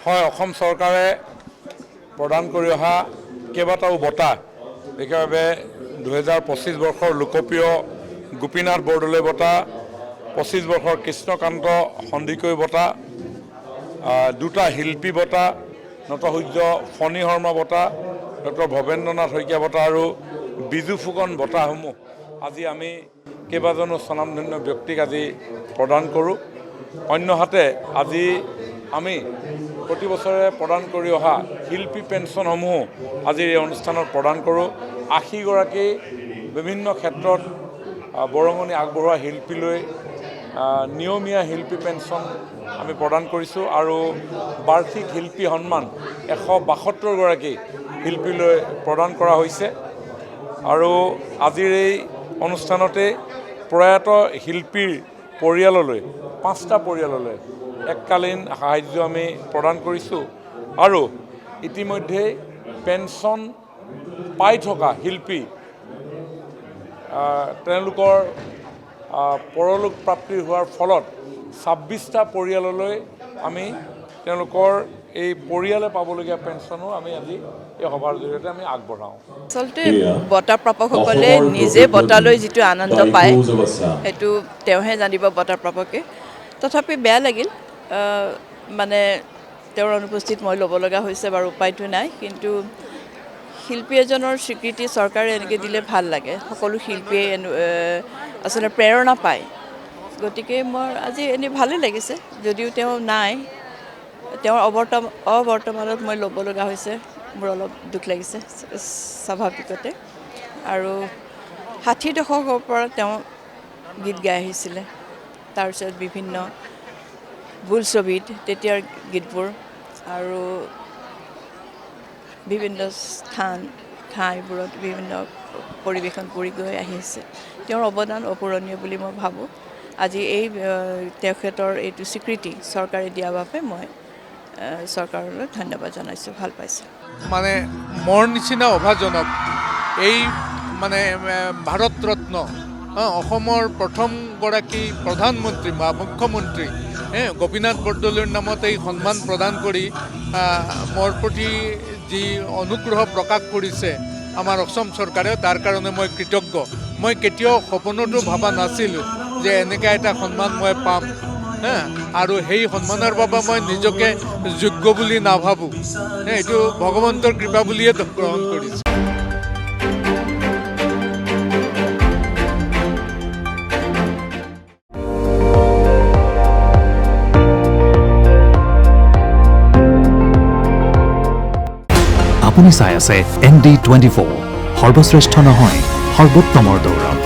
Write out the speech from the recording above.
হয়, অসম চৰকাৰে প্ৰদান কৰি অহা কেইবাটাও বঁটা বিশেষভাৱে 2025 বৰ্ষৰ লোকপ্ৰিয় গোপীনাথ বৰদলৈ বঁটা, 25 বৰ্ষৰ কৃষ্ণকান্ত সন্দিকৈ বঁটা, দুটা শিল্পী বঁটা, নটসূৰ্য ফণী শৰ্মা বঁটা, ডক্টৰ ভৱেন্দ্ৰনাথ শইকীয়া বঁটা আৰু বিজু ফুকন বঁটাসমূহ আজি আমি কেইবাজনো স্বনামধন্য ব্যক্তিক আজি প্ৰদান কৰোঁ। অন্যহাতে আজি আমি প্ৰতি বছৰে প্ৰদান কৰি অহা শিল্পী পেঞ্চনসমূহ আজিৰ এই অনুষ্ঠানত প্ৰদান কৰোঁ। 80 গৰাকী বিভিন্ন ক্ষেত্ৰত বৰঙণি আগবঢ়োৱা শিল্পীলৈ নিয়মীয়া শিল্পী পেঞ্চন আমি প্ৰদান কৰিছোঁ আৰু বাৰ্ষিক শিল্পী সন্মান 172 গৰাকী শিল্পীলৈ প্ৰদান কৰা হৈছে। আৰু আজিৰ এই অনুষ্ঠানতে প্ৰয়াত শিল্পীৰ পৰিয়াললৈ 5টা পৰিয়াললৈ এককালীন সাহায্য আমি প্ৰদান কৰিছোঁ আৰু ইতিমধ্যে পেঞ্চন পাই থকা শিল্পী তেওঁলোকৰ পৰলোক প্ৰাপ্তি হোৱাৰ ফলত 26টা পৰিয়াললৈ আমি তেওঁলোকৰ এই পৰিয়ালে পাবলগীয়া পেঞ্চনো আমি আজি এই সভাৰ জৰিয়তে আমি আগবঢ়াওঁ। আচলতে বঁটা প্ৰাপকসকলে নিজে বঁটা লৈ যিটো আনন্দ পায় সেইটো তেওঁহে জানিব বঁটা প্ৰাপকে। তথাপি বেয়া লাগিল, মানে তেওঁৰ অনুপস্থিত মই ল'ব লগা হৈছে বাৰু, উপায়টো নাই। কিন্তু শিল্পী এজনৰ স্বীকৃতি চৰকাৰে এনেকৈ দিলে ভাল লাগে। সকলো শিল্পীয়ে আচলতে প্ৰেৰণা পায়। গতিকে মোৰ আজি এনেই ভালেই লাগিছে, যদিও তেওঁ নাই, তেওঁৰ অবৰ্তমানত মই ল'ব লগা হৈছে। মোৰ অলপ দুখ লাগিছে স্বাভাৱিকতে। আৰু 60 দশকৰ পৰা তেওঁ গীত গাই আহিছিলে। তাৰপিছত বিভিন্ন বোলছবিত তেতিয়াৰ গীতবোৰ আৰু বিভিন্ন ঠাইবোৰত বিভিন্ন পৰিৱেশন কৰি গৈ আহিছে। তেওঁৰ অৱদান অপূৰণীয় বুলি মই ভাবোঁ। আজি এই তেখেতৰ এইটো স্বীকৃতি চৰকাৰে দিয়াৰ বাবে মই চৰকাৰলৈ ধন্যবাদ জনাইছোঁ, ভাল পাইছোঁ। মানে মোৰ নিচিনা অভাজনক এই মানে ভাৰত ৰত্ন অসমৰ প্ৰথমগৰাকী প্ৰধানমন্ত্ৰী বা মুখ্যমন্ত্ৰী গোপীনাথ বৰদলৈৰ নামত এই সন্মান প্ৰদান কৰি মোৰ প্ৰতি যি অনুগ্ৰহ প্ৰকাশ কৰিছে আমাৰ অসম চৰকাৰে, তাৰ কাৰণে মই কৃতজ্ঞ। মই কেতিয়াও সপোনতো ভবা নাছিলোঁ যে এনেকুৱা এটা সন্মান মই পাম, আৰু সেই সন্মানৰ বাবে মই নিজকে যোগ্য বুলি নাভাবোঁ। এইটো ভগৱন্তৰ কৃপা বুলিয়ে গ্ৰহণ কৰিছোঁ। আপুনি চাই আছে ND24, সৰ্বশ্ৰেষ্ঠ নহয় সৰ্বোত্তমৰ দৌৰ।